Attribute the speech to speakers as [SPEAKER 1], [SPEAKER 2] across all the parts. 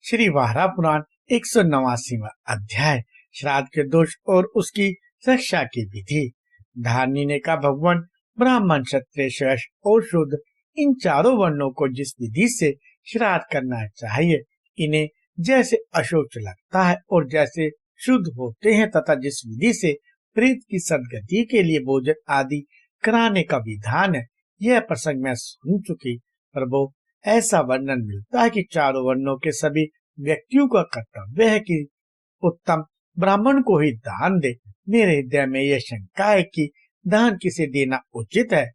[SPEAKER 1] श्री वारा पुराण 189वां अध्याय श्राद्ध के दोष और उसकी रक्षा की विधि। धारनी ने कहा, भगवान, ब्राह्मण, क्षत्रिय, वैश्य और शूद्र, इन चारों वर्णों को जिस विधि से श्राद्ध करना चाहिए, इन्हें जैसे अशोच लगता है और जैसे शुद्ध होते हैं तथा जिस विधि से प्रेत की सदगति के लिए भोजन आदि कराने का विधान है, यह प्रसंग मैं सुन चुकी। प्रभु, ऐसा वर्णन मिलता है कि चारों वर्णों के सभी व्यक्तियों का कर्तव्य है कि उत्तम ब्राह्मण को ही दान दे। मेरे हृदय में यह शंका है कि दान किसे देना उचित है।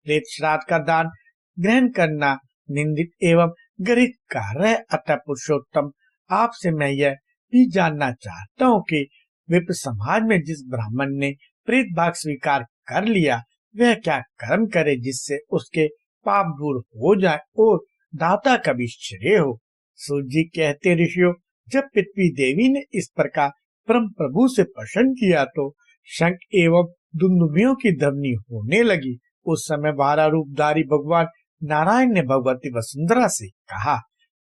[SPEAKER 1] प्रेत श्राद्ध का दान ग्रहण करना निंदित एवं गरित कार्य है। अतः पुरुषोत्तम, आपसे मैं यह भी जानना चाहता हूँ कि विप्र समाज में जिस ब्राह्मण ने प्रेत भाग स्वीकार कर लिया, वह क्या कर्म करे जिससे उसके पाप दूर हो जाए और दाता का भी श्रेय हो। सूर्य जी कहते, ऋषियों, जब पृथ्वी देवी ने इस प्रकार परम प्रभु से प्रश्न किया तो शंख एवं दुंदुभियों की ध्वनि होने लगी। उस समय वारा रूपधारी भगवान नारायण ने भगवती वसुंधरा से कहा।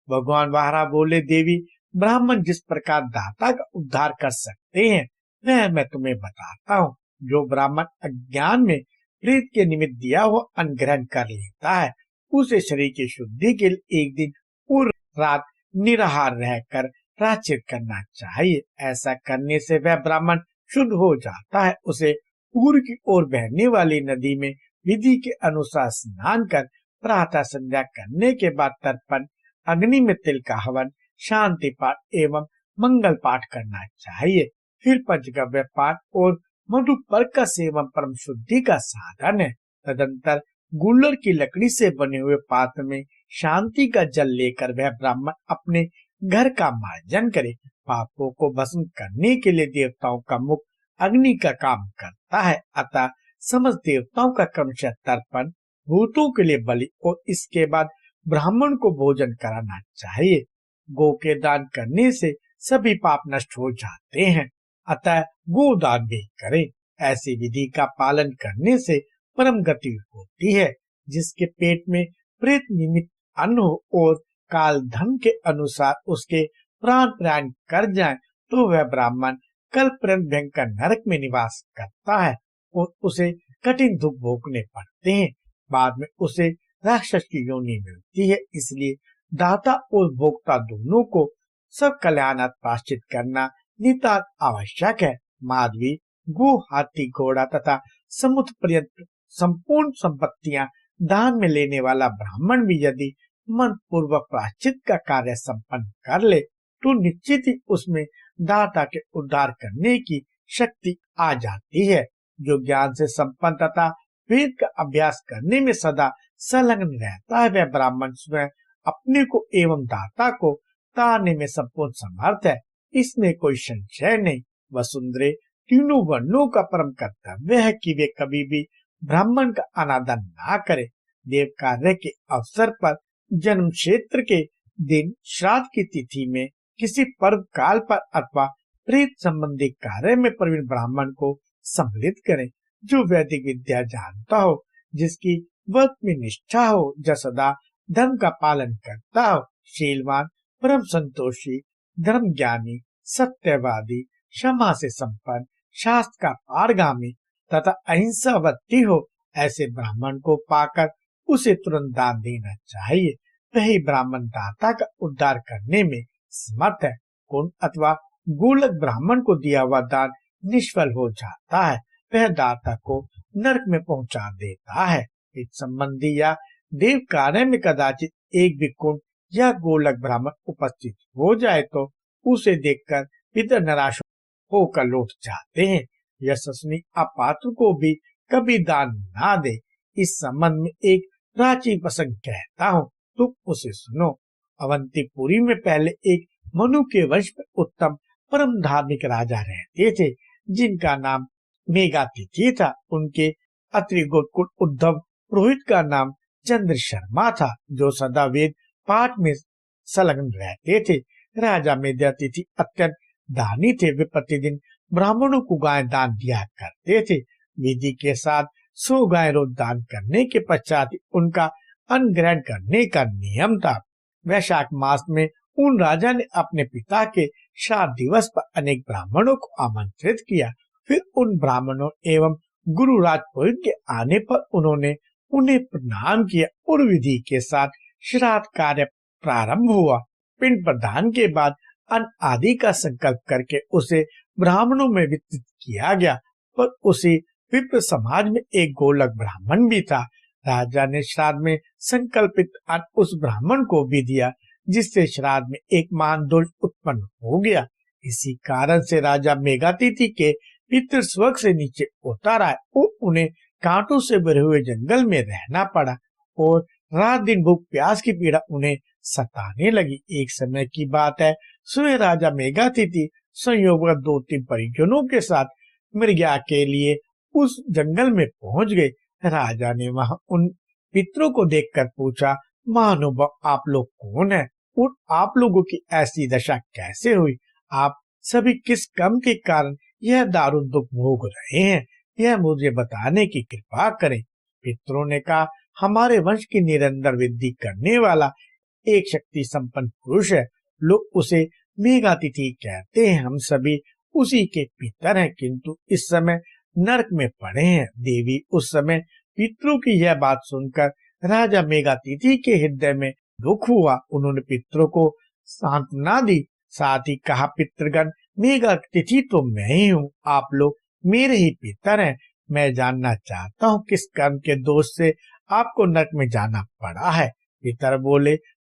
[SPEAKER 1] भगवान वारा बोले, देवी, ब्राह्मण जिस प्रकार दाता का उद्धार कर सकते हैं, वह मैं तुम्हें बताता हूँ। जो ब्राह्मण अज्ञान में प्रेत के निमित्त दिया हुआ अन्न ग्रहण कर लेता है, उसे शरीर की शुद्धि के लिए एक दिन और रात निराहार रहकर प्रायश्चित करना चाहिए। ऐसा करने से वह ब्राह्मण शुद्ध हो जाता है। उसे पूर्व की ओर बहने वाली नदी में विधि के अनुसार स्नान कर प्रातः संध्या करने के बाद तर्पण, अग्नि में तिल का हवन, शांति पाठ एवं मंगल पाठ करना चाहिए। फिर पंचगव्य पाठ और मधुपर्क का सेवन परम शुद्धि का साधन है। तदंतर गुल्लर की लकड़ी से बने हुए पात्र में शांति का जल लेकर वह ब्राह्मण अपने घर का मार्जन करे। पापों को भस्म करने के लिए देवताओं का मुख अग्नि का काम करता है। अतः समस्त देवताओं का क्रमशः तर्पण, भूतों के लिए बलि और इसके बाद ब्राह्मण को भोजन कराना चाहिए। गो के दान करने से सभी पाप नष्ट हो जाते हैं, अतः गोदान भी करें। ऐसी विधि का पालन करने से परम गति होती है। जिसके पेट में प्रेत निमित्त अन्न हो और काल धर्म के अनुसार उसके प्राण प्रयाण कर जाए, तो वह ब्राह्मण कल पर्यंत भयंकर नरक में निवास करता है और उसे कठिन दुख भोगने पड़ते हैं। बाद में उसे राक्षस की योनि मिलती है। इसलिए दाता और भोक्ता दोनों को सब कल्याणार्थ प्रायश्चित करना नितांत आवश्यक है। माधवी, गो, हाथी, घोड़ा तथा समुद्र पर्यंत संपूर्ण संपत्तियां दान में लेने वाला ब्राह्मण भी यदि मन पूर्वक प्रायश्चित का कार्य संपन्न कर ले, तो निश्चित ही उसमें दाता के उद्धार करने की शक्ति आ जाती है। जो ज्ञान से संपन्न तथा वेद का अभ्यास करने में सदा संलग्न रहता है, वह ब्राह्मण स्वयं अपने को एवं दाता को तारने में संपूर्ण समर्थ है। इसमें कोई संशय नहीं। वसुंधरे, तीनों वर्णों का परम कर्तव्य है कि वे कभी भी ब्राह्मण का अनादर ना करे। देव कार्य के अवसर पर, जन्म क्षेत्र के दिन, श्राद्ध की तिथि में, किसी पर्व काल पर अथवा प्रेत संबंधी कार्य में प्रवीण ब्राह्मण को सम्मिलित करें। जो वैदिक विद्या जानता हो, जिसकी व्रत में निष्ठा हो, जो सदा धर्म का पालन करता हो, शीलवान, परम संतोषी, धर्म ज्ञानी, सत्यवादी, क्षमा से संपन्न, शास्त्र का पारगामी तथा अहिंसावती हो, ऐसे ब्राह्मण को पाकर उसे तुरंत दान देना चाहिए। वही ब्राह्मण दाता का उद्धार करने में समर्थ है। कुंड अथवा गोलक ब्राह्मण को दिया हुआ दान निष्फल हो जाता है, वह दाता को नरक में पहुंचा देता है। इस संबंधी या देव कार्य में कदाचित एक भी कुंड या गोलक ब्राह्मण उपस्थित हो जाए तो उसे देखकर पितर निराश होकर लौट जाते हैं। यशस्वी अपात्र को भी कभी दान ना दे। इस संबंध में एक प्राचीन प्रसंग कहता हूँ, तुम उसे सुनो। अवंतीपुरी में पहले एक मनु के वंश में उत्तम परम धार्मिक राजा रहते थे, जिनका नाम मेघातिथि था। उनके अत्रि गोकुल उद्धव पुरोहित का नाम चंद्र शर्मा था, जो सदा वेद पाठ में संलग्न रहते थे। राजा मेघातिथि अत्यंत दानी थे। वे प्रतिदिन ब्राह्मणों को गाय दान दिया करते थे। विधि के साथ 100 गाय रोज दान करने के पश्चात उनका अन्न ग्रहण करने का नियम था। वैशाख मास में उन राजा ने अपने पिता के श्राद्ध दिवस पर अनेक ब्राह्मणों को आमंत्रित किया। फिर उन ब्राह्मणों एवं गुरु राजपुरोहित के आने पर उन्होंने उन्हें प्रणाम किया और विधि के साथ श्राद्ध कार्य प्रारंभ हुआ। पिंड प्रदान के बाद अन्न आदि का संकल्प करके उसे ब्राह्मणों में वितरित किया गया, पर उसी विप्र समाज में एक गोलक ब्राह्मण भी था। राजा ने श्राद्ध में संकल्पित अन्न उस ब्राह्मण को भी दिया, जिससे श्राद्ध में एक मान दोष उत्पन्न हो गया। इसी कारण से राजा मेघातिथि के पितृ स्वर्ग से नीचे उतर आए और उन्हें कांटों से भरे हुए जंगल में रहना पड़ा और रात दिन भूख प्यास की पीड़ा उन्हें सताने लगी। एक समय की बात है, स्वयं राजा मेघातिथि संयोगवश 2-3 परिजनों के साथ मृग्या के लिए उस जंगल में पहुंच गए। राजा ने वहां उन पितरों को देखकर पूछा, महानुभाव, आप लोग कौन हैं और आप लोगों की ऐसी दशा कैसे हुई? आप सभी किस कर्म के कारण यह दारुण दुख भोग रहे हैं? यह मुझे बताने की कृपा करें। पितरों ने कहा, हमारे वंश की निरंतर वृद्धि करने वाला एक शक्ति संपन्न पुरुष है, लोग उसे मेघातिथि कहते हैं। हम सभी उसी के पितर हैं, किंतु इस समय नरक में पड़े हैं। देवी उस समय पितरों की यह बात सुनकर राजा मेघातिथि के हृदय में दुख हुआ। उन्होंने पितरों को सांत्वना दी, साथ ही कहा, पितृगण, मेघातिथि तो मैं ही हूँ, आप लोग मेरे ही पितर हैं। मैं जानना चाहता हूँ किस कर्म के दोष से आपको नरक में जाना पड़ा है। पितर बोले,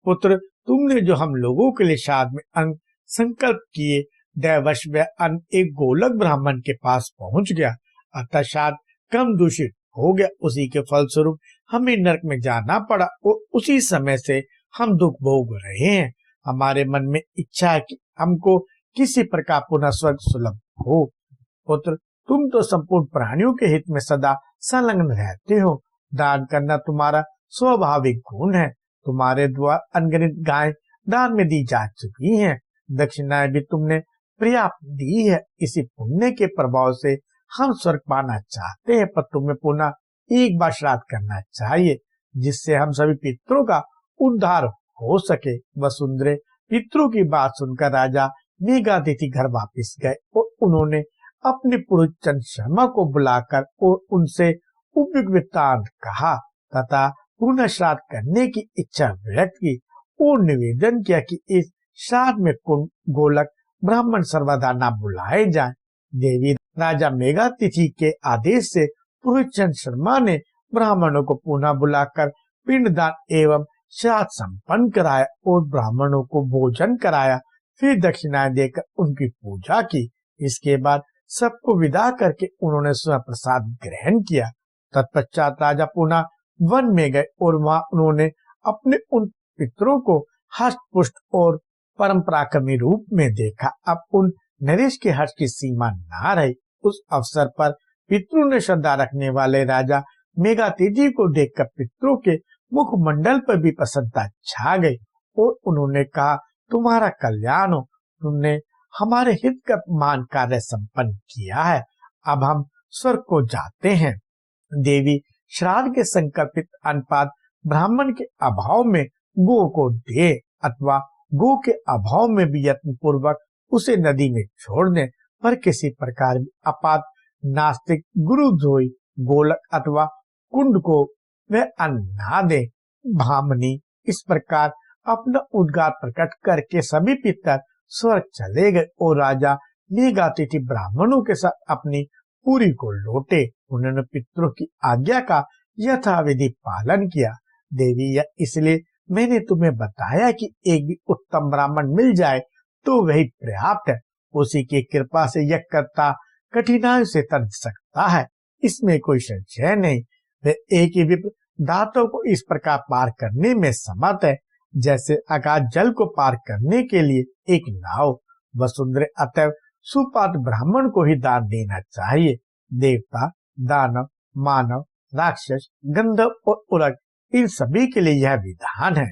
[SPEAKER 1] पुत्र, तुमने जो हम लोगों के लिए श्राद्ध में अन्न संकल्प किए, दैवश वह अन्न एक गोलक ब्राह्मण के पास पहुंच गया, अतः श्राद्ध कम दूषित हो गया। उसी के फलस्वरूप हमें नरक में जाना पड़ा और उसी समय से हम दुख भोग रहे हैं। हमारे मन में इच्छा है कि हमको किसी प्रकार पुनः स्वर्ग सुलभ हो। पुत्र, तुम तो संपूर्ण प्राणियों के हित में सदा संलग्न रहते हो। दान करना तुम्हारा स्वाभाविक गुण है। तुम्हारे द्वारा अनगिनत गायें दान में दी जा चुकी हैं, दक्षिणाएं भी तुमने पर्याप्त दी है। इसी पुण्य के प्रभाव से हम स्वर्ग पाना चाहते हैं, पर तुम्हें पुनः एक बार श्राद्ध करना चाहिए, जिससे हम सभी पितरों का उद्धार हो सके। वसुंधरे पितरों की बात सुनकर राजा मेघातिथि घर वापस गए और उन्होंने अपने पुरुष चंद शर्मा को बुलाकर और उनसे उपयुक्त वृत्तांत कहा तथा पुनः श्राद्ध करने की इच्छा व्यक्त की और निवेदन किया कि इस श्राद्ध में कुंड गोलक ब्राह्मण सर्वदा न बुलाए जाएं। देवी राजा मेघातिथि के आदेश से पुरुष चंद शर्मा ने ब्राह्मणों को पुनः बुलाकर पिंडदान एवं श्राद्ध संपन्न कराया और ब्राह्मणों को भोजन कराया। फिर दक्षिणाएं देकर उनकी पूजा की। इसके बाद सबको विदा करके उन्होंने स्वयं प्रसाद ग्रहण किया। तत्पश्चात राजा पुनः वन में गए और वहां उन्होंने अपने उन पितरों को हष्ट पुष्ट और परम पराक्रमी रूप में देखा। अब उन नरेश के हर्ष की सीमा न रही। उस अवसर पर पितरों ने श्रद्धा रखने वाले राजा मेघातिथि को देखकर पितरों के मुखमंडल पर भी प्रसन्नता छा गई और उन्होंने कहा, तुम्हारा कल्याण हो, तुमने हमारे हित का मान कार्य संपन्न किया है। अब हम स्वर्ग को जाते हैं। देवी श्राद्ध के संकल्पित अन्नपात ब्राह्मण के अभाव में गो को दे अथवा गो के अभाव में भी यत्न पूर्वक उसे नदी में छोड़ दे, पर किसी प्रकार भी अपात नास्तिक गुरुद्रोही गोलक अथवा कुंड को वह अन्न ना दे। भामनी इस प्रकार अपना उद्गार प्रकट करके सभी पितर स्वर्ग चले गए और राजा मेघातिथि ब्राह्मणों के साथ अपनी पुरी को लौटे। उन्होंने पितरों की आज्ञा का यथाविधि पालन किया। देवी, यह इसलिए मैंने तुम्हें बताया कि एक भी उत्तम ब्राह्मण मिल जाए तो वही पर्याप्त है। उसी की कृपा से यह कर्ता कठिनाई से तर सकता है, इसमें कोई संशय नहीं। वह एक ही विप्र दातों को इस प्रकार पार करने में समर्थ है, जैसे आकाश जल को पार करने के लिए एक नाव। वसुंधरे, अतः सुपात्र ब्राह्मण को ही दान देना चाहिए। देवता, दानव, मानव, राक्षस, गंधर्व और उरग, इन सभी के लिए यह विधान है।